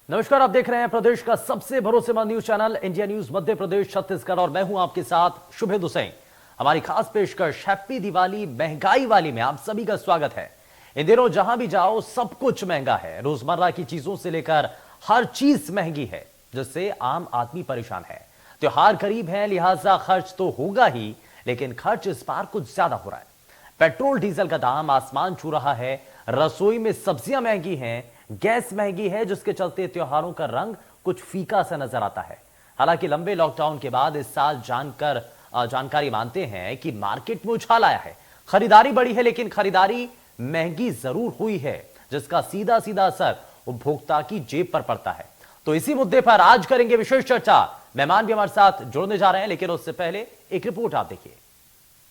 नमस्कार, आप देख रहे हैं प्रदेश का सबसे भरोसेमंद news channel India news Madhya Pradesh Chhattisgarh और मैं हूं आपके साथ शुभेंदु सिंह। हमारी खास पेशकश हैप्पी दिवाली महंगाई वाली में आप सभी का स्वागत है। इन दिनों जहां भी जाओ सब कुछ महंगा है। रोजमर्रा की चीजों से लेकर हर चीज महंगी है, जिससे आम आदमी परेशान है। त्योहार करीब है, लिहाजा खर्च तो होगा ही, लेकिन खर्च इस बार कुछ ज्यादा हो रहा है। पेट्रोल डीजल का दाम आसमान छू रहा है, रसोई में सब्जियां महंगी हैं, गैस महंगी है, जिसके चलते त्योहारों का रंग कुछ फीका सा नजर आता है। हालांकि लंबे लॉकडाउन के बाद इस साल जानकारी मानते हैं कि मार्केट में उछाल आया है। खरीदारी बढ़ी है, लेकिन खरीदारी महंगी जरूर हुई है, जिसका सीधा सीधा असर उपभोक्ता की जेब पर पड़ता है। तो इसी मुद्दे पर आज करेंगे विशेष चर्चा। मेहमान भी हमारे साथ जुड़ने जा रहे हैं, लेकिन उससे पहले एक रिपोर्ट आप देखिए।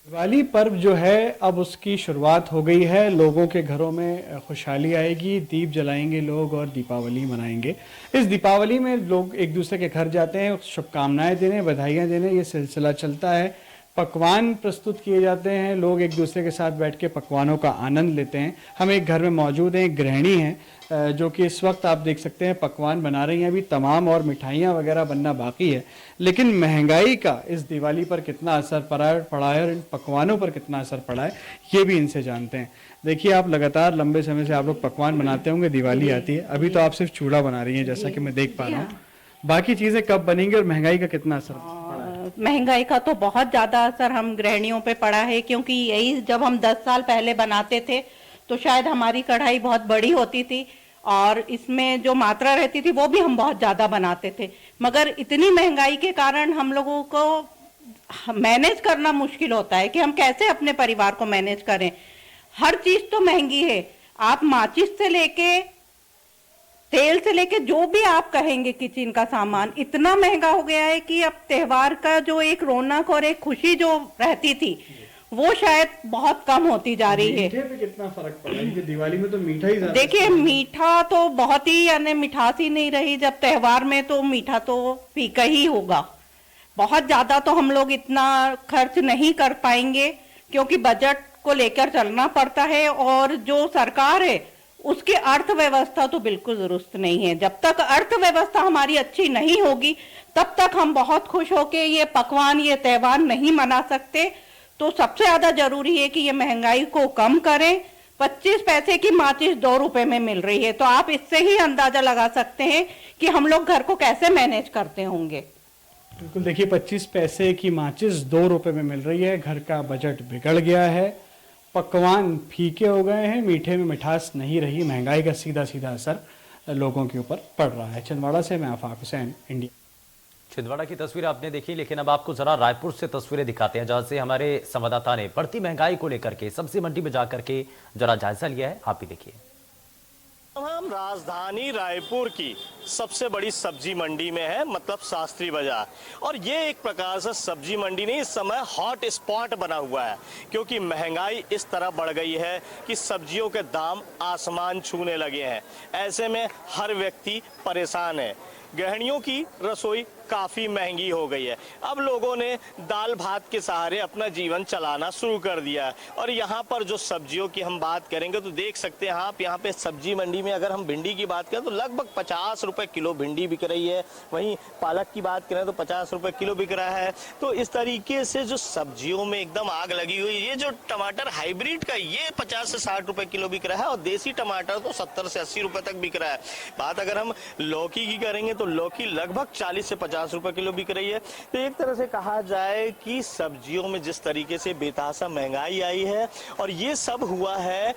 दिवाली पर्व जो है अब उसकी शुरुआत हो गई है। लोगों के घरों में खुशहाली आएगी, दीप जलाएंगे लोग और दीपावली मनाएंगे। इस दीपावली में लोग एक दूसरे के घर जाते हैं, शुभकामनाएं देने, बधाइयां देने, ये सिलसिला चलता है। पकवान प्रस्तुत किए जाते हैं, लोग एक दूसरे के साथ बैठ के पकवानों का आनंद लेते हैं। हम एक घर में मौजूद हैं, एक गृहिणी हैं जो कि इस वक्त आप देख सकते हैं पकवान बना रही हैं। अभी तमाम और मिठाइयाँ वगैरह बनना बाकी है, लेकिन महंगाई का इस दिवाली पर कितना असर पड़ा है और इन पकवानों पर कितना असर पड़ा है, ये भी इनसे जानते हैं। देखिए, आप लगातार लंबे समय से आप लोग पकवान बनाते होंगे, दिवाली आती है, अभी तो आप सिर्फ चूड़ा बना रही हैं जैसा कि मैं देख पा रहा हूँ। बाकी चीज़ें कब बनेंगी और महंगाई का कितना असर पड़ा है? महंगाई का तो बहुत ज्यादा असर हम गृहिणियों पे पड़ा है, क्योंकि यही जब हम 10 साल पहले बनाते थे तो शायद हमारी कढ़ाई बहुत बड़ी होती थी और इसमें जो मात्रा रहती थी वो भी हम बहुत ज्यादा बनाते थे। मगर इतनी महंगाई के कारण हम लोगों को मैनेज करना मुश्किल होता है कि हम कैसे अपने परिवार को मैनेज करें। हर चीज तो महंगी है, आप माचिस से लेके तेल से लेके जो भी आप कहेंगे, किचन का सामान इतना महंगा हो गया है कि अब त्योहार का जो एक रौनक और एक खुशी जो रहती थी वो शायद बहुत कम होती जा रही है। मीठे पे कितना फर्क पड़ा है? दिवाली में तो मीठा ही ज्यादा। देखिए, मीठा तो बहुत ही यानी मिठास ही नहीं रही। जब त्योहार में तो मीठा तो फीका ही होगा। बहुत ज्यादा तो हम लोग इतना खर्च नहीं कर पाएंगे, क्योंकि बजट को लेकर चलना पड़ता है और जो सरकार है उसकी अर्थव्यवस्था तो बिल्कुल दुरुस्त नहीं है। जब तक अर्थव्यवस्था हमारी अच्छी नहीं होगी तब तक हम बहुत खुश होके ये पकवान, ये त्योहार नहीं मना सकते। तो सबसे ज्यादा जरूरी है कि ये महंगाई को कम करें। 25 पैसे की माचिस 2 रुपए में मिल रही है, तो आप इससे ही अंदाजा लगा सकते हैं कि हम लोग घर को कैसे मैनेज करते होंगे। बिल्कुल, देखिए 25 पैसे की माचिस 2 रुपए में मिल रही है। घर का बजट बिगड़ गया है, पकवान फीके हो गए हैं, मीठे में मिठास नहीं रही। महंगाई का सीधा सीधा असर लोगों के ऊपर पड़ रहा है। छिंदवाड़ा से मैं आफाक हुसैन, इंडिया। छिंदवाड़ा की तस्वीर आपने देखी, लेकिन अब आपको जरा रायपुर से तस्वीरें दिखाते हैं, जहां से हमारे संवाददाता ने बढ़ती महंगाई को लेकर के सब्जी मंडी में जाकर के जरा जायजा लिया है। आप भी देखिए। हम राजधानी रायपुर की सबसे बड़ी सब्जी मंडी में है, मतलब शास्त्री बाजार। और ये एक प्रकार से सब्जी मंडी नहीं, इस समय हॉट स्पॉट बना हुआ है, क्योंकि महंगाई इस तरह बढ़ गई है कि सब्जियों के दाम आसमान छूने लगे हैं। ऐसे में हर व्यक्ति परेशान है। गृहिणियों की रसोई काफ़ी महंगी हो गई है। अब लोगों ने दाल भात के सहारे अपना जीवन चलाना शुरू कर दिया है। और यहाँ पर जो सब्जियों की हम बात करेंगे तो देख सकते हैं आप, यहाँ पे सब्जी मंडी में अगर हम भिंडी की बात करें तो लगभग 50 रुपए किलो भिंडी बिक रही है। वहीं पालक की बात करें तो 50 रुपए किलो बिक रहा है। तो इस तरीके से जो सब्जियों में एकदम आग लगी हुई। ये जो टमाटर हाइब्रिड का ये 50 से 60 रुपए किलो बिक रहा है और देसी टमाटर तो 70 से 80 रुपए तक बिक रहा है। बात अगर हम लौकी की करेंगे तो लौकी लगभग 40 से 50 रुपए किलो बिक रही है। तो एक तरह से कहा जाए कि सब्जियों में जिस तरीके से बेतहाशा महंगाई आई है और ये सब हुआ है,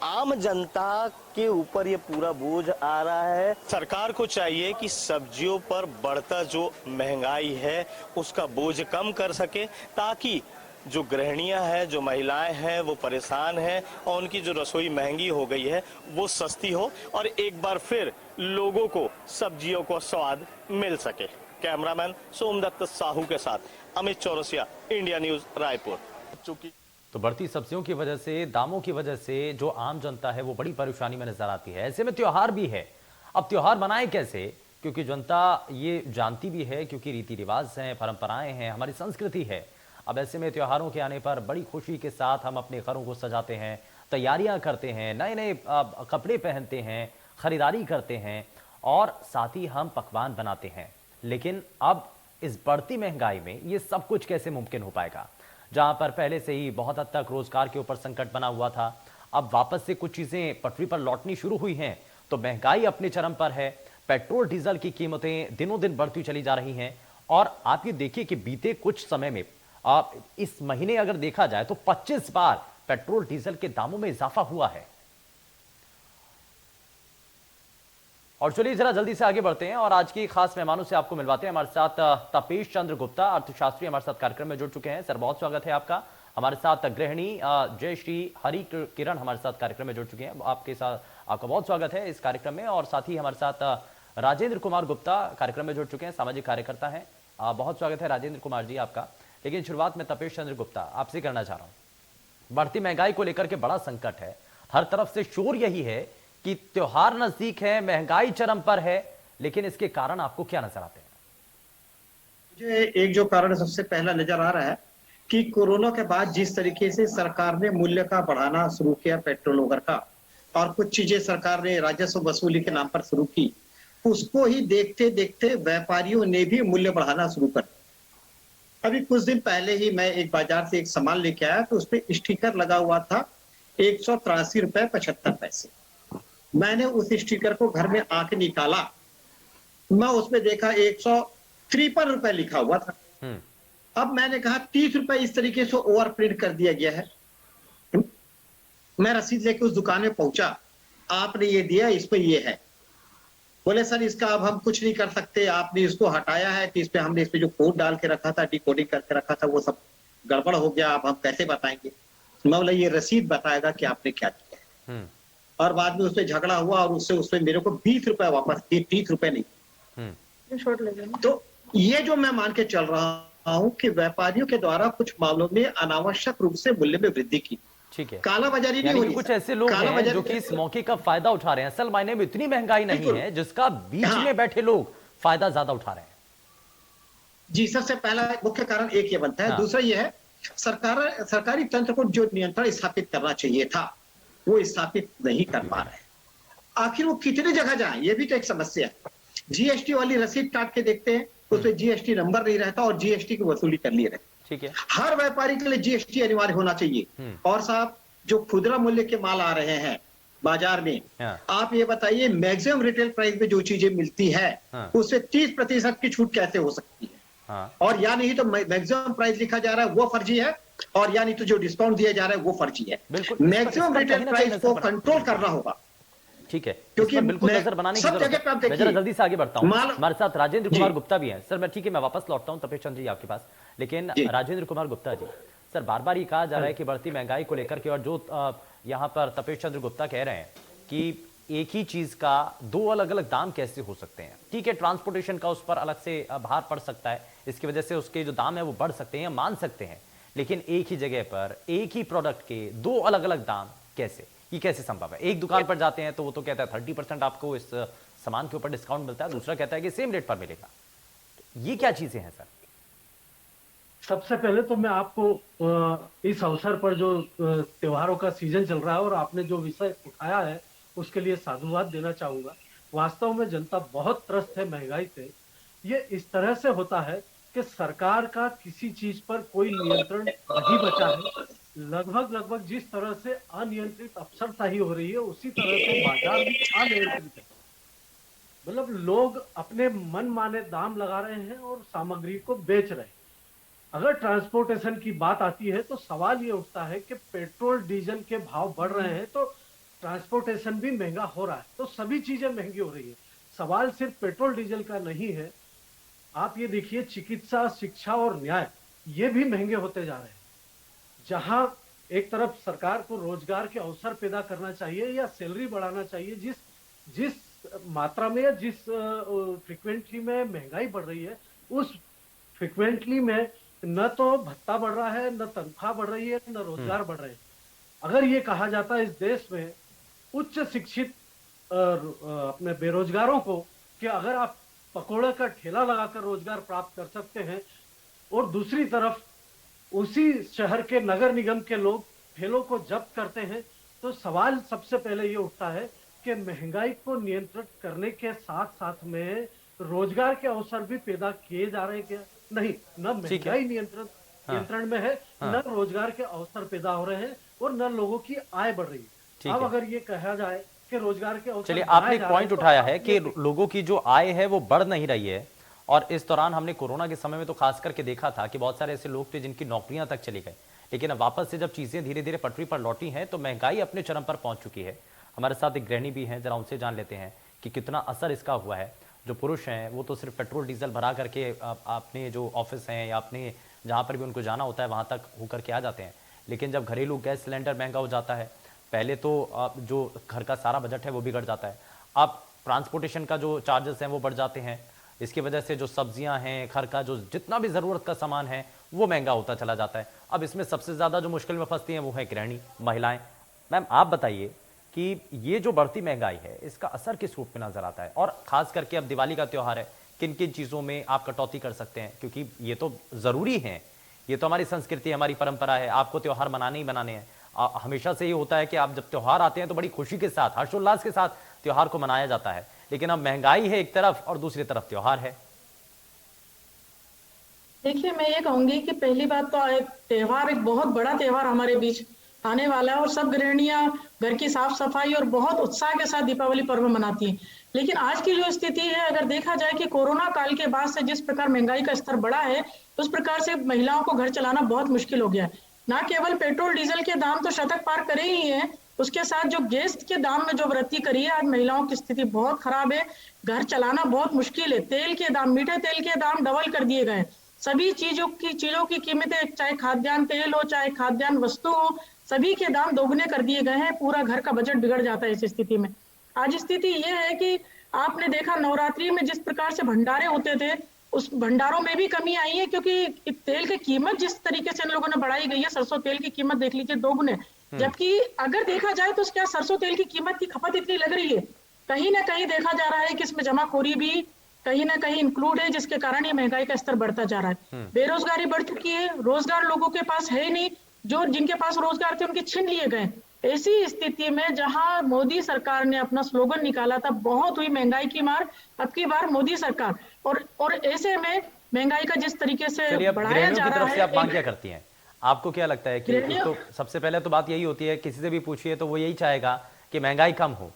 आम जनता के ऊपर ये पूरा बोझ आ रहा है। सरकार को चाहिए कि सब्जियों पर बढ़ता जो महंगाई है उसका बोझ कम कर सके, ताकि जो गृहिणियां हैं, जो महिलाएं हैं, वो परेशान हैं और उनकी जो रसोई महंगी हो गई है वो सस्ती हो और एक बार फिर लोगों को सब्जियों को स्वाद मिल सके। कैमरामैन सोमदत्त साहू के साथ अमित चौरसिया, इंडिया न्यूज रायपुर। चूंकि तो बढ़ती सब्जियों की वजह से, दामों की वजह से जो आम जनता है वो बड़ी परेशानी में नजर आती है। ऐसे में त्योहार भी है। अब त्योहार मनाए कैसे, क्योंकि जनता ये जानती भी है, क्योंकि रीति रिवाज हैं, परंपराएं हैं, हमारी संस्कृति है। अब ऐसे में त्योहारों के आने पर बड़ी खुशी के साथ हम अपने घरों को सजाते हैं, तैयारियां करते हैं, नए नए कपड़े पहनते हैं, खरीदारी करते हैं और साथ ही हम पकवान बनाते हैं। लेकिन अब इस बढ़ती महंगाई में ये सब कुछ कैसे मुमकिन हो पाएगा? जहां पर पहले से ही बहुत हद तक रोजगार के ऊपर संकट बना हुआ था, अब वापस से कुछ चीजें पटरी पर लौटनी शुरू हुई हैं, तो महंगाई अपने चरम पर है। पेट्रोल डीजल की कीमतें दिनों दिन बढ़ती चली जा रही हैं। और आप ये देखिए कि बीते कुछ समय में, आप इस महीने अगर देखा जाए तो 25 बार पेट्रोल डीजल के दामों में इजाफा हुआ है। और चलिए जरा जल्दी से आगे बढ़ते हैं और आज की खास मेहमानों से आपको मिलवाते हैं। हमारे साथ तपेश चंद्र गुप्ता, अर्थशास्त्री, हमारे साथ कार्यक्रम में जुड़ चुके हैं। सर, बहुत स्वागत है आपका। हमारे साथ गृहिणी जय श्री हरि किरण हमारे साथ कार्यक्रम में जुड़ चुके हैं। आपके साथ आपका बहुत स्वागत है इस कार्यक्रम में। और साथ ही हमारे साथ राजेंद्र कुमार गुप्ता कार्यक्रम में जुड़ चुके हैं, सामाजिक कार्यकर्ता हैं। बहुत स्वागत है राजेंद्र कुमार जी आपका। लेकिन शुरुआत में तपेश चंद्र गुप्ता आपसे करना चाह रहा हूं। बढ़ती महंगाई को लेकर के बड़ा संकट है, हर तरफ से शोर यही है कि त्योहार नजदीक है, महंगाई चरम पर है, लेकिन इसके कारण आपको क्या नजर आते हैं? मुझे एक जो कारण सबसे पहला नजर आ रहा है कि कोरोना के बाद जिस तरीके से सरकार ने मूल्य का बढ़ाना शुरू किया पेट्रोल वगैरह का, और कुछ चीजें सरकार ने राजस्व वसूली के नाम पर शुरू की, उसको ही देखते देखते व्यापारियों ने भी मूल्य बढ़ाना शुरू कर दिया। अभी कुछ दिन पहले ही मैं एक बाजार से एक सामान लेके आया तो उसपे स्टिकर लगा हुआ था 183 रुपए 75 पैसे। मैंने उस स्टिकर को घर में आके निकाला, मैं उसमें देखा 153 रुपए लिखा हुआ था। अब मैंने कहा 30 रुपए इस तरीके से ओवर प्रिंट कर दिया गया है। मैं रसीद लेके उस दुकान में पहुंचा, आपने ये दिया, इस पे ये है। बोले सर इसका अब हम कुछ नहीं कर सकते, आपने इसको हटाया है कि इस पे हमने इस पे जो कोड डाल के रखा था, डिकोडिंग करके रखा था, वो सब गड़बड़ हो गया, अब हम कैसे बताएंगे। मैं बोला ये रसीद बताएगा कि आपने क्या किया। और बाद में उससे झगड़ा हुआ और उससे मेरे को 20 रुपए वापस दिए, 30 रुपए नहीं। तो ये जो मैं मान के चल रहा हूं कि व्यापारियों के द्वारा कुछ मामलों में अनावश्यक रूप से मूल्य में वृद्धि की। ठीक है, कालाबाजारी नहीं हो रही। कुछ ऐसे लोग हैं जो कि इस मौके का फायदा उठा रहे हैं। असल मायने में इतनी महंगाई नहीं है जिसका बीच में बैठे लोग फायदा ज्यादा उठा रहे हैं। जी, सबसे पहला मुख्य कारण एक ये बनता है। दूसरा ये है सरकारी तंत्र को जो नियंत्रण स्थापित करना चाहिए था वो स्थापित नहीं कर पा रहे। आखिर वो कितने जगह जाए, ये भी तो एक समस्या है। जीएसटी वाली रसीद काट के देखते हैं, उसमें जीएसटी नंबर नहीं रहता और जीएसटी की वसूली कर लिए रहते। ठीक है, हर व्यापारी के लिए जीएसटी अनिवार्य होना चाहिए। और साहब जो खुदरा मूल्य के माल आ रहे हैं बाजार में, आप ये बताइए मैक्सिमम रिटेल प्राइस में जो चीजें मिलती है उससे 30% की छूट कैसे हो सकती है? और या नहीं तो मैक्सिमम प्राइस लिखा जा रहा है वो फर्जी है, और या नहीं तो जो डिस्काउंट दिया जा रहा है वो फर्जी है। मैक्सिमम रिटेल प्राइस को कंट्रोल करना होगा। ठीक है, क्योंकि बिल्कुल नजर बनाने की जरूरत है। मैं जरा जल्दी से आगे बढ़ता हूं। हमारे साथ राजेंद्र कुमार गुप्ता भी हैं। सर मैं ठीक है, मैं वापस लौटता हूं तपेश चंद्र जी आपके पास। लेकिन राजेंद्र कुमार गुप्ता जी, सर बार बार ये कहा जा रहा है कि बढ़ती महंगाई को लेकर के, और जो यहाँ पर तपेश चंद्र गुप्ता कह रहे हैं कि एक ही चीज का दो अलग अलग दाम कैसे हो सकते हैं। ठीक है, ट्रांसपोर्टेशन का उस पर अलग से भार पड़ सकता है, इसकी वजह से उसके जो दाम है वो बढ़ सकते हैं, मान सकते हैं। लेकिन एक ही जगह पर एक ही प्रोडक्ट के दो अलग अलग दाम कैसे, ये कैसे संभव है? एक दुकान पर जाते हैं तो वो तो कहता है 30% आपको इस सामान के ऊपर डिस्काउंट मिलता है, दूसरा कहता है कि सेम रेट पर मिलेगा। तो ये क्या चीजें हैं सर? सबसे पहले तो मैं आपको इस अवसर पर जो त्योहारों का सीजन चल रहा है और आपने जो विषय उठाया है उसके लिए साधुवाद देना चाहूंगा। वास्तव में जनता बहुत त्रस्त है महंगाई से। ये इस तरह से होता है कि सरकार का किसी चीज पर कोई नियंत्रण नहीं बचा है। लगभग जिस तरह से अनियंत्रित अफसरशाही हो रही है उसी तरह से बाजार भी अनियंत्रित है। मतलब लोग अपने मन माने दाम लगा रहे हैं और सामग्री को बेच रहे हैं। अगर ट्रांसपोर्टेशन की बात आती है तो सवाल ये उठता है कि पेट्रोल डीजल के भाव बढ़ रहे हैं तो ट्रांसपोर्टेशन भी महंगा हो रहा है, तो सभी चीजें महंगी हो रही है। सवाल सिर्फ पेट्रोल डीजल का नहीं है। आप ये देखिए चिकित्सा, शिक्षा और न्याय ये भी महंगे होते जा रहे हैं। जहां एक तरफ सरकार को रोजगार के अवसर पैदा करना चाहिए या सैलरी बढ़ाना चाहिए, जिस मात्रा में या जिस फ्रिक्वेंटली में महंगाई बढ़ रही है उस फ्रिक्वेंटली में न तो भत्ता बढ़ रहा है, न तनख्वाह बढ़ रही है, न रोजगार बढ़ रहे हैं। अगर ये कहा जाता है इस देश में उच्च शिक्षित अपने बेरोजगारों को कि अगर आप पकोड़े का ठेला लगाकर रोजगार प्राप्त कर सकते हैं और दूसरी तरफ उसी शहर के नगर निगम के लोग ठेलों को जब्त करते हैं, तो सवाल सबसे पहले ये उठता है कि महंगाई को नियंत्रित करने के साथ साथ में रोजगार के अवसर भी पैदा किए जा रहे हैं क्या? नहीं, न ठीक है। महंगाई नियंत्रण में है, न रोजगार के अवसर पैदा हो रहे हैं और न लोगों की आय बढ़ रही ठीक है। अब है। अगर ये कहा जाए कि रोजगार के अवसर चलिए, बढ़ाए आपने एक जा रहे पॉइंट हैं, तो उठाया आप है कि ये लोगों की जो आय है वो बढ़ नहीं रही है, और इस दौरान हमने कोरोना के समय में तो खास करके देखा था कि बहुत सारे ऐसे लोग थे जिनकी नौकरियां तक चली गई, लेकिन अब वापस से जब चीजें धीरे धीरे पटरी पर लौटी हैं तो महंगाई अपने चरम पर पहुंच चुकी है। हमारे साथ एक गृहिणी भी हैं, जरा उनसे जान लेते हैं कि कितना असर इसका हुआ है। जो पुरुष हैं वो तो सिर्फ पेट्रोल डीजल भरा करके अपने जो ऑफिस हैं या अपने जहाँ पर भी उनको जाना होता है वहाँ तक होकर के आ जाते हैं, लेकिन जब घरेलू गैस सिलेंडर महंगा हो जाता है, पहले तो जो घर का सारा बजट है वो बिगड़ जाता है, अब ट्रांसपोर्टेशन का जो चार्जेस हैं वो बढ़ जाते हैं, इसकी वजह से जो सब्जियां हैं, घर का जो जितना भी ज़रूरत का सामान है वो महंगा होता चला जाता है। अब इसमें सबसे ज़्यादा जो मुश्किल में फंसती हैं वो है गृहिणी महिलाएं। मैम, आप बताइए कि ये जो बढ़ती महंगाई है इसका असर किस रूप में नजर आता है, और खास करके अब दिवाली का त्यौहार है, किन किन चीज़ों में आप कटौती कर सकते हैं, क्योंकि ये तो ज़रूरी है, ये तो हमारी संस्कृति, हमारी परंपरा है, आपको त्यौहार मनाने ही मनाने हैं। हमेशा से ये होता है कि आप जब त्यौहार आते हैं तो बड़ी खुशी के साथ, हर्षोल्लास के साथ त्यौहार को मनाया जाता है, लेकिन अब महंगाई है एक तरफ और दूसरी तरफ त्यौहार है। देखिए, मैं ये कहूंगी कि पहली बात तो त्योहार एक बहुत बड़ा त्योहार हमारे बीच आने वाला है और सब गृहिणियां घर की साफ सफाई और बहुत उत्साह के साथ दीपावली पर्व मनाती हैं। लेकिन आज की जो स्थिति है, अगर देखा जाए कि कोरोना काल के बाद से जिस प्रकार महंगाई का स्तर बढ़ा है, उस प्रकार से महिलाओं को घर चलाना बहुत मुश्किल हो गया है। ना केवल पेट्रोल डीजल के दाम तो शतक पार करे ही हैं, उसके साथ जो गैस के दाम में जो वृद्धि करी है, आज महिलाओं की स्थिति बहुत खराब है, घर चलाना बहुत मुश्किल है। तेल के दाम, मीठे तेल के दाम डबल कर दिए गए। सभी चीजों की कीमतें, चाहे खाद्यान्न तेल हो, चाहे खाद्यान्न वस्तु हो, सभी के दाम दोगुने कर दिए गए हैं। पूरा घर का बजट बिगड़ जाता है इस स्थिति में। आज स्थिति यह है कि आपने देखा नवरात्रि में जिस प्रकार से भंडारे होते थे, उस भंडारों में भी कमी आई है, क्योंकि तेल की कीमत जिस तरीके से इन लोगों ने बढ़ाई गई है, सरसों तेल की कीमत देख लीजिए दोगुने, जबकि अगर देखा जाए तो क्या सरसों तेल की कीमत की खपत इतनी लग रही है। कहीं ना कहीं देखा जा रहा है कि इसमें जमाखोरी भी कहीं ना कहीं इंक्लूड है, जिसके कारण ये महंगाई का स्तर बढ़ता जा रहा है। बेरोजगारी बढ़ चुकी है, रोजगार लोगों के पास है ही नहीं, जो जिनके पास रोजगार थे उनके छीन लिए गए। ऐसी स्थिति में जहां मोदी सरकार ने अपना स्लोगन निकाला था, बहुत हुई महंगाई की मार, अब की बार मोदी सरकार, और ऐसे में महंगाई का जिस तरीके से बढ़ाया जा रहा है, आप मांग क्या है, करती हैं? आपको क्या लगता है कि तो सबसे पहले तो बात यही होती है, किसी से भी पूछिए तो वो यही चाहेगा कि महंगाई कम हो,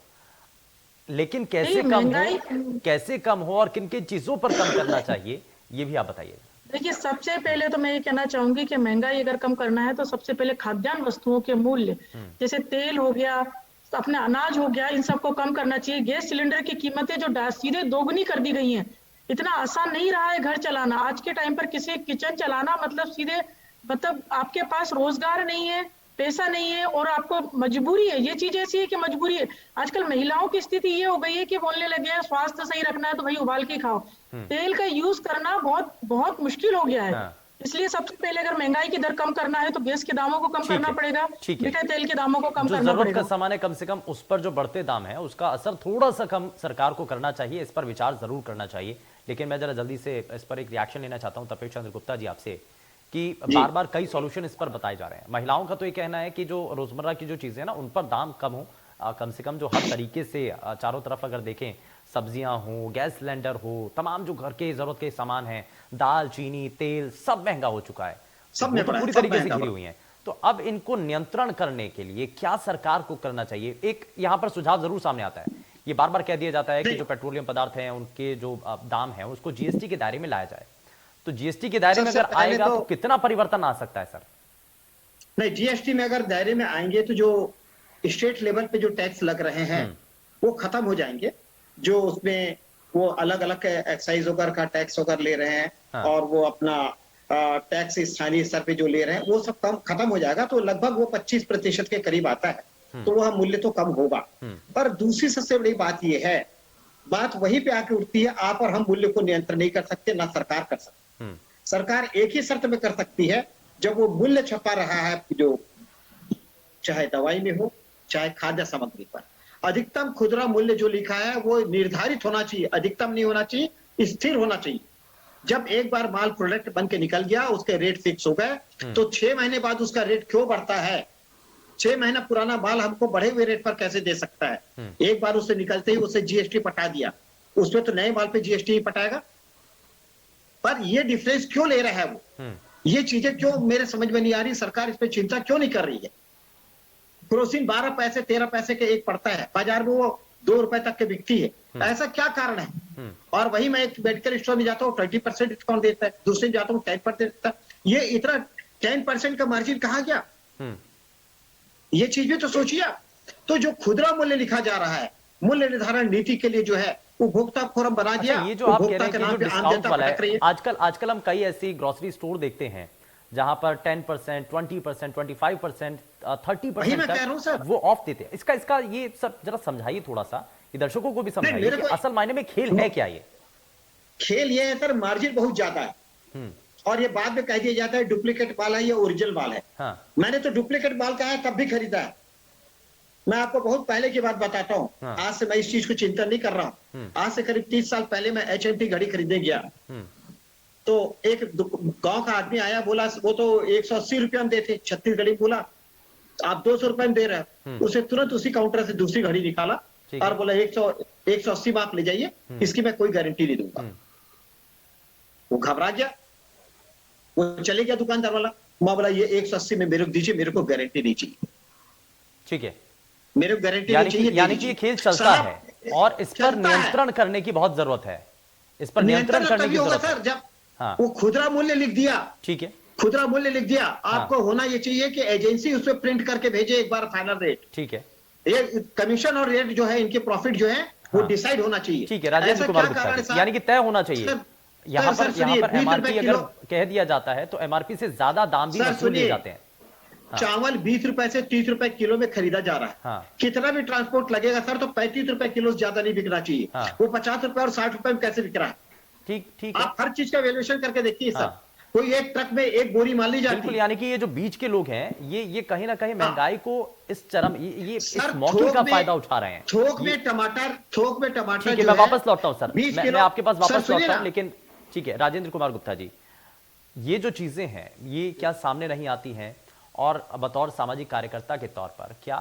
लेकिन कैसे कम हो और किन किन चीजों पर कम करना चाहिए, ये भी आप बताइए। देखिए, सबसे पहले तो मैं ये कहना चाहूंगी कि महंगाई अगर कम करना है तो सबसे पहले खाद्यान्न वस्तुओं के मूल्य, जैसे तेल हो गया, अपने अनाज हो गया, इन सबको कम करना चाहिए। गैस सिलेंडर की कीमतें जो सीधे दोगुनी कर दी गई हैं, इतना आसान नहीं रहा है घर चलाना। आज के टाइम पर किसी किचन चलाना मतलब आपके पास रोजगार नहीं है, पैसा नहीं है और आपको मजबूरी है। ये चीज ऐसी है कि मजबूरी है। आजकल महिलाओं की स्थिति ये हो गई है कि बोलने लगे हैं स्वास्थ्य सही रखना है तो भाई उबाल के खाओ। तेल का यूज करना बहुत बहुत मुश्किल हो गया है। इसलिए सबसे पहले अगर महंगाई की दर कम करना है तो गैस के दामों को कम करना पड़ेगा, मीठे तेल के दामों को कम करना पड़ेगा। जो जरूरत का सामान है कम से कम उस पर जो बढ़ते दाम है उसका असर थोड़ा सा कम सरकार को करना चाहिए, इस पर विचार जरूर करना चाहिए। लेकिन मैं जरा जल्दी से इस पर एक रिएक्शन लेना चाहता हूं तपेश चंद्र गुप्ता जी आपसे, कि बार बार कई सॉल्यूशन इस पर बताए जा रहे हैं। महिलाओं का तो ये कहना है कि जो रोजमर्रा की जो चीजें हैं ना उन पर दाम कम हो, कम से कम जो हर तरीके से चारों तरफ अगर देखें, सब्जियां हो, गैस सिलेंडर हो, तमाम जो घर के जरूरत के सामान हैं, दाल चीनी तेल सब महंगा हो चुका है, सब तो पूरी तरीके से घिरी हुई है। तो अब इनको नियंत्रण करने के लिए क्या सरकार को करना चाहिए? एक यहाँ पर सुझाव जरूर सामने आता है, ये बार बार कह दिया जाता है कि जो पेट्रोलियम पदार्थ हैं उनके जो दाम है उसको जीएसटी के दायरे में लाया जाए। तो जीएसटी के दायरे में अगर आएगा तो कितना परिवर्तन आ सकता है सर? नहीं, जीएसटी में अगर दायरे में आएंगे तो जो स्टेट लेवल पे जो टैक्स लग रहे हैं वो खत्म हो जाएंगे। जो उसमें वो अलग अलग एक्साइज वगैरह का टैक्स वगैरह ले रहे हैं और वो अपना टैक्स स्थानीय स्तर पे जो ले रहे हैं वो सब कम खत्म हो जाएगा। तो लगभग वो 25% के करीब आता है, तो वह मूल्य तो कम होगा। पर दूसरी सबसे बड़ी बात ये है, बात वहीं पे आके उठती है, आप और हम मूल्य को नियंत्रण नहीं कर सकते, ना सरकार कर सकती। सरकार एक ही शर्त में कर सकती है, जब वो मूल्य छपा रहा है जो चाहे दवाई में हो चाहे खाद्य सामग्री पर, अधिकतम खुदरा मूल्य जो लिखा है वो निर्धारित होना चाहिए, अधिकतम नहीं होना चाहिए, स्थिर होना चाहिए। जब एक बार माल प्रोडक्ट बन के निकल गया, उसके रेट फिक्स हो गए, तो 6 महीने बाद उसका रेट क्यों बढ़ता है? 6 महीना पुराना माल हमको बढ़े हुए रेट पर कैसे दे सकता है? एक बार उसे निकलते ही उसे जीएसटी पटा दिया, उसमें तो नए माल पे जीएसटी ही पटाएगा। पर ये डिफरेंस क्यों ले रहा है वो? ये चीजें क्यों मेरे समझ में नहीं आ रही, सरकार इस पे चिंता क्यों नहीं कर रही है? केरोसिन 12 पैसे 13 पैसे के एक पड़ता है, बाजार में वो 2 रुपए तक के बिकती है। ऐसा क्या कारण है? और वही मैं एक मेडिकल स्टोर में जाता हूँ 20% डिस्काउंट देता है, दूसरे में जाता हूँ 10% देता है। ये इतना 10% का मार्जिन कहाँ गया? ये चीज भी तो सोचिए आप। तो जो खुदरा मूल्य लिखा जा रहा है, मूल्य निर्धारण नीति के लिए जो है उपभोक्ता फोरम बना दिया। अच्छा, ये जो आप कह रहे हैं उपभोक्ता के कि नाम जो पे आम डिस्काउंट जनता वाला भटक रही है, है। आजकल हम कई ऐसी ग्रोसरी स्टोर देखते हैं जहां पर 10%, 20%, 25%, वही 30% मैं कह रहा हूं सर। तक वो ऑफ देते हैं। इसका ये सब जरा समझाइए थोड़ा सा, ये दर्शकों को भी समझाइए मेरे कि को- असल मायने में खेल है क्या ये? खेल ये है सर, मार्जिन बहुत ज्यादा है और ये बाद में कह दिया जाता है डुप्लीकेट माल है, ये ओरिजिनल माल है। हाँ। मैंने तो डुप्लीकेट माल कहा है तब भी खरीदा है। मैं आपको बहुत पहले की बात बताता हूँ। हाँ। आज से मैं इस चीज को चिंता नहीं कर रहा हूँ। आज से करीब 30 साल पहले मैं HMT घड़ी खरीदने गया, तो एक गांव का आदमी आया, बोला वो तो 180 रुपया में देते, 36 घड़ी, बोला आप 200 रुपए में दे रहे हैं। उसे तुरंत उसी काउंटर से दूसरी घड़ी निकाला ठीक और है। बोला 180 में आप ले जाइए, इसकी मैं कोई गारंटी नहीं दूंगा। वो घबरा गया, वो चले गया दुकानदार वाला। मैं बोला ये 180 में मेरे को दीजिए, मेरे को गारंटी नहीं चाहिए, ठीक है। मेरे को गारंटी यानी नहीं चाहिए। कि यानी कि ये खेल चलता है और इस पर नियंत्रण करने की बहुत जरूरत है। इस पर नियंत्रण करने की तभी होगा जरूरत सर है। जब हाँ। वो खुदरा मूल्य लिख दिया। ठीक है, खुदरा मूल्य लिख दिया, आपको होना ये चाहिए कि एजेंसी उस पर प्रिंट करके भेजे एक बार फाइनल रेट। ठीक है, ये कमीशन और रेट जो है, इनके प्रॉफिट जो है वो हाँ। डिसाइड होना चाहिए। ठीक है। राजेंद्र ऐसा कुमार क्या कारण है गुप्ता जी, साहब? यानी कि तय होना चाहिए। सर, यहाँ सर, पर सुनिए, 20 एमआरपी रुपए अगर किलो। कह दिया जाता है तो एमआरपी से ज्यादा दाम भी सर, वसूल लिए सुनिए। जाते हैं। चावल 20 रुपए से 30 रुपए किलो में खरीदा जा रहा है। हाँ। कितना भी ट्रांसपोर्ट लगेगा सर, तो 35 रुपए किलो से ज्यादा नहीं बिकना चाहिए। हाँ। वो 50 रुपए और 60 रुपए में कैसे बिक रहा है? ठीक है। आप हर चीज का वैल्यूएशन करके देखिए सर। हाँ। कोई एक ट्रक में एक बोरी माल नहीं बिल्कुल, जाती। यानी कि ये जो बीच के लोग हैं, ये कहीं ना कहीं महंगाई को इस चरम ये इस सर, मौके का थोक में- फायदा उठा रहे हैं। थोक में टमाटर ठीक है, जो मैं है, वापस लौटता हूं सर, 20 मैं किलो। आपके पास सर, वापस सुनिए लौटता हूं, ना। लेकिन ठीक है राजेंद्र कुमार गुप्ता जी, ये जो चीजें हैं ये क्या सामने नहीं आती हैं? और बतौर सामाजिक कार्यकर्ता के तौर पर क्या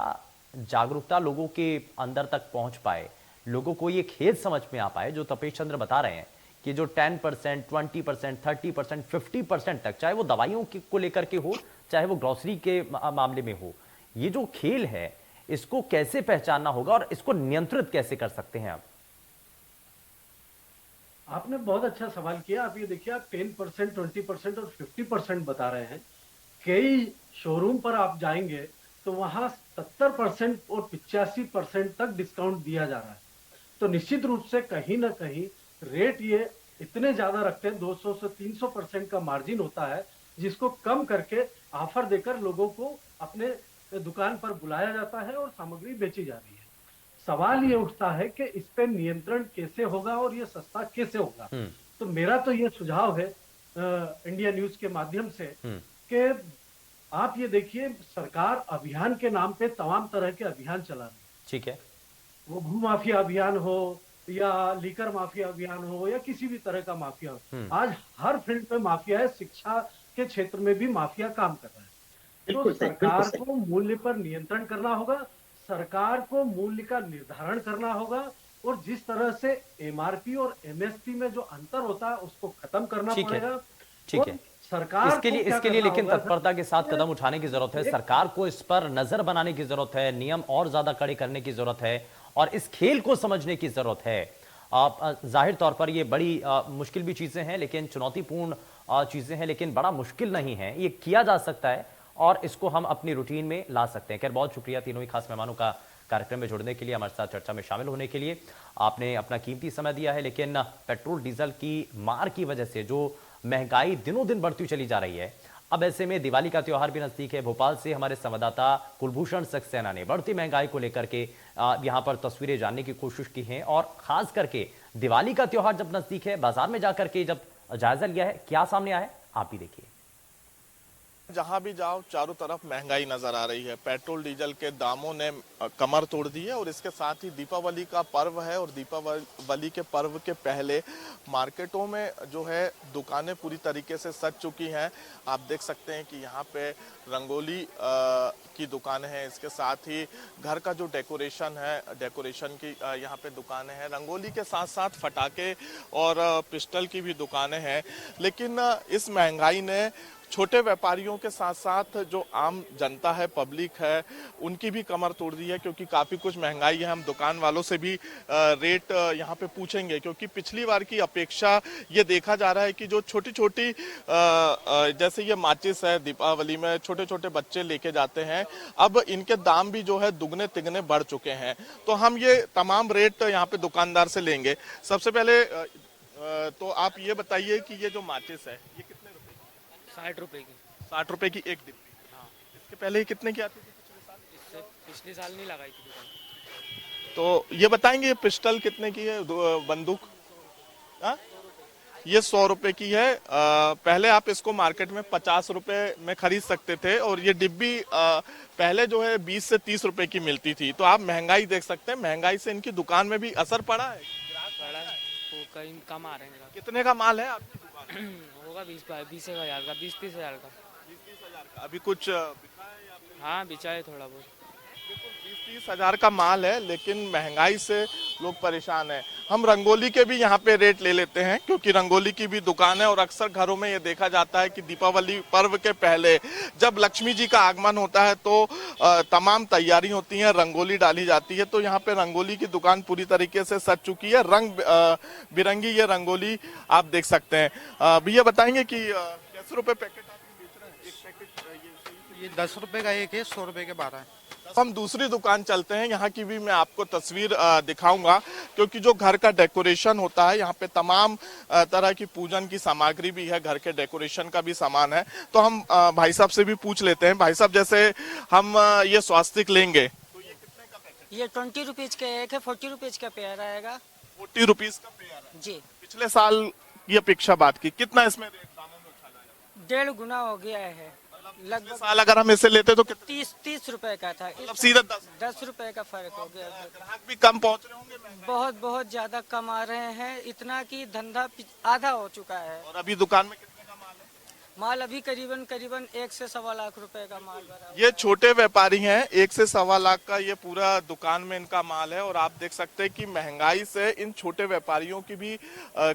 जागरूकता लोगों के अंदर तक पहुंच पाए, लोगों को ये खेद समझ में आ पाए जो तपेश चंद्र बता रहे हैं कि जो 10%, 20%, 30%, 50% तक, चाहे वो दवाइयों को लेकर के हो, चाहे वो ग्रोसरी के मामले में हो, ये जो खेल है इसको कैसे पहचानना होगा और इसको नियंत्रित कैसे कर सकते हैं आप? आपने बहुत अच्छा सवाल किया। आप ये देखिए, आप 10%, 20% और 50% बता रहे हैं। कई शोरूम पर आप जाएंगे तो वहां 70% और 85% तक डिस्काउंट दिया जा रहा है। तो निश्चित रूप से कहीं ना कहीं रेट ये इतने ज्यादा रखते हैं, 200 से 300% का मार्जिन होता है, जिसको कम करके ऑफर देकर लोगों को अपने दुकान पर बुलाया जाता है और सामग्री बेची जा रही है। सवाल ये उठता है कि इस पे नियंत्रण कैसे होगा और ये सस्ता कैसे होगा। तो मेरा तो ये सुझाव है इंडिया न्यूज के माध्यम से कि आप ये देखिए, सरकार अभियान के नाम पे तमाम तरह के अभियान चला रही है। ठीक है, वो भू माफिया अभियान हो या लीकर माफिया अभियान हो या किसी भी तरह का माफिया हो, आज हर फील्ड पे माफिया है। शिक्षा के क्षेत्र में भी माफिया काम कर रहा है। तो बिल्कुल सही, सरकार बिल्कुल सही। को मूल्य पर नियंत्रण करना होगा, सरकार को मूल्य का निर्धारण करना होगा और जिस तरह से एमआरपी और एमएसपी में जो अंतर होता है उसको खत्म करना ठीक है, पड़ेगा। ठीक और है। सरकार इसके लिए को क्या करना लेकिन होगा, तत्परता के साथ कदम उठाने की जरूरत है। सरकार को इस पर नजर बनाने की जरूरत है, नियम और ज्यादा कड़े करने की जरूरत है और इस खेल को समझने की जरूरत है। जाहिर तौर पर ये बड़ी मुश्किल भी चीजें हैं, लेकिन चुनौतीपूर्ण चीजें हैं, लेकिन बड़ा मुश्किल नहीं है, ये किया जा सकता है और इसको हम अपनी रूटीन में ला सकते हैं। खैर, बहुत शुक्रिया तीनों ही खास मेहमानों का कार्यक्रम में जुड़ने के लिए, हमारे साथ चर्चा में शामिल होने के लिए। आपने अपना कीमती समय दिया है, लेकिन पेट्रोल डीजल की मार की वजह से जो महंगाई दिनों दिन बढ़ती चली जा रही है, अब ऐसे में दिवाली का त्योहार भी नजदीक है। भोपाल से हमारे संवाददाता कुलभूषण सक्सेना ने बढ़ती महंगाई को लेकर के यहां पर तस्वीरें जानने की कोशिश की हैं और खास करके दिवाली का त्योहार जब नजदीक है, बाजार में जाकर के जब जायजा लिया है, क्या सामने आया है आप भी देखिए। जहां भी जाओ चारों तरफ महंगाई नजर आ रही है। पेट्रोल डीजल के दामों ने कमर तोड़ दी है और इसके साथ ही दीपावली का पर्व है और दीपावली के पर्व के पहले मार्केटों में जो है दुकानें पूरी तरीके से सज चुकी हैं। आप देख सकते हैं कि यहाँ पे रंगोली की दुकानें हैं, इसके साथ ही घर का जो डेकोरेशन है, डेकोरेशन की यहाँ पे दुकानें हैं। रंगोली के साथ साथ फटाके और पिस्टल की भी दुकानें हैं। लेकिन इस महंगाई ने छोटे व्यापारियों के साथ साथ जो आम जनता है, पब्लिक है, उनकी भी कमर तोड़ दी है, क्योंकि काफ़ी कुछ महंगाई है। हम दुकान वालों से भी रेट यहाँ पे पूछेंगे, क्योंकि पिछली बार की अपेक्षा ये देखा जा रहा है कि जो छोटी छोटी जैसे ये माचिस है, दीपावली में छोटे छोटे बच्चे लेके जाते हैं, अब इनके दाम भी जो है दुगने तिगने बढ़ चुके हैं। तो हम ये तमाम रेट यहाँ पे दुकानदार से लेंगे। सबसे पहले तो आप ये बताइए कि ये जो माचिस है ये कितने रुपए की? 60 रुपए की। 60 रुपए की एक डिब्बी। हाँ। इसके पहले ही कितने की आती थी पिछले साल? इससे पिछले साल नहीं लगाई थी दुकान। तो ये बताएंगे ये पिस्टल कितने की है, बंदूक? हाँ? ये 100 रुपए की है। पहले आप इसको मार्केट में 50 रुपए में खरीद सकते थे और ये डिब्बी पहले जो है 20 से 30 रुपए की मिलती थी। तो आप महंगाई देख सकते हैं, महंगाई से इनकी दुकान में भी असर पड़ा है। बड़ा वो कहीं कम आ रहे हैं। कितने का माल है आपकी दुकान में? होगा 20 हज़ार का, 20-30 हज़ार का। 20-30 हज़ार का। अभी कुछ बिका है या फिर? हाँ बिचा है थोड़ा बहुत। 20-30 हज़ार का माल है, लेकिन महंगाई से लोग परेशान हैं। हम रंगोली के भी यहाँ पे रेट ले लेते हैं, क्योंकि रंगोली की भी दुकान है और अक्सर घरों में ये देखा जाता है कि दीपावली पर्व के पहले जब लक्ष्मी जी का आगमन होता है तो तमाम तैयारी होती है, रंगोली डाली जाती है। तो यहाँ पे रंगोली की दुकान पूरी तरीके से सज चुकी है। रंग बिरंगी ये रंगोली आप देख सकते हैं। भैया बताएंगे कि कैसे रुपए पैकेट आप बेच रहे हैं? एक पैकेट ये 10 रुपए का एक है, 100 रुपए के 12 है। हम दूसरी दुकान चलते हैं, यहाँ की भी मैं आपको तस्वीर दिखाऊंगा, क्योंकि जो घर का डेकोरेशन होता है यहाँ पे तमाम तरह की पूजन की सामग्री भी है, घर के डेकोरेशन का भी सामान है। तो हम भाई साहब से भी पूछ लेते हैं। भाई साहब, जैसे हम ये स्वास्तिक लेंगे तो ये कितने का पैकेट? ये 20 रुपीज का एक है, 40 रुपीज का पेयर आएगा। 40 रुपीज का पेयर है जी। पिछले साल की अपेक्षा बात की, कितना इसमें रेट दामों में उछाल आया? 1.5 गुना हो गया है लगभग। साल अगर हम इसे लेते तो कितना? 30 रुपए का था, मतलब सीधा 10 रुपए का फर्क हो गया। ग्राहक भी कम पहुंच रहे होंगे। बहुत ज्यादा कम आ रहे हैं, इतना कि धंधा आधा हो चुका है। और अभी दुकान में कितने का माल है? माल अभी करीबन 1 से 1.25 लाख रुपए का माल भरा हुआ है। ये छोटे व्यापारी हैं, 1 से 1.25 लाख का ये पूरा दुकान में इनका माल है। और आप देख सकते हैं कि महंगाई से इन छोटे व्यापारियों की भी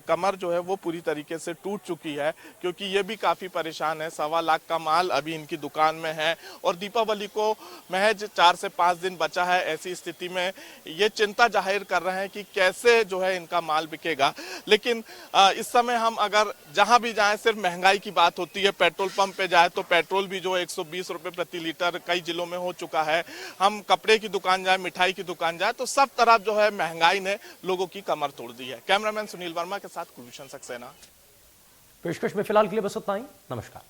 कमर जो है वो पूरी तरीके से टूट चुकी है, क्योंकि ये भी काफी परेशान है। 1.25 लाख का माल अभी इनकी दुकान में है और दीपावली को महज 4 से 5 दिन बचा है। ऐसी स्थिति में ये चिंता जाहिर कर रहे हैं कि कैसे जो है इनका माल बिकेगा। लेकिन इस समय हम अगर जहां भी जाएं सिर्फ महंगाई की बात होती है। पेट्रोल पंप पे जाए तो पेट्रोल भी जो 120 रुपए प्रति लीटर कई जिलों में हो चुका है। हम कपड़े की दुकान जाए, मिठाई की दुकान जाए, तो सब तरफ जो है महंगाई ने लोगों की कमर तोड़ दी है। कैमरामैन सुनील वर्मा के साथ कुलभूषण सक्सेना। पेशकश में फिलहाल के लिए बस उतना ही। नमस्कार।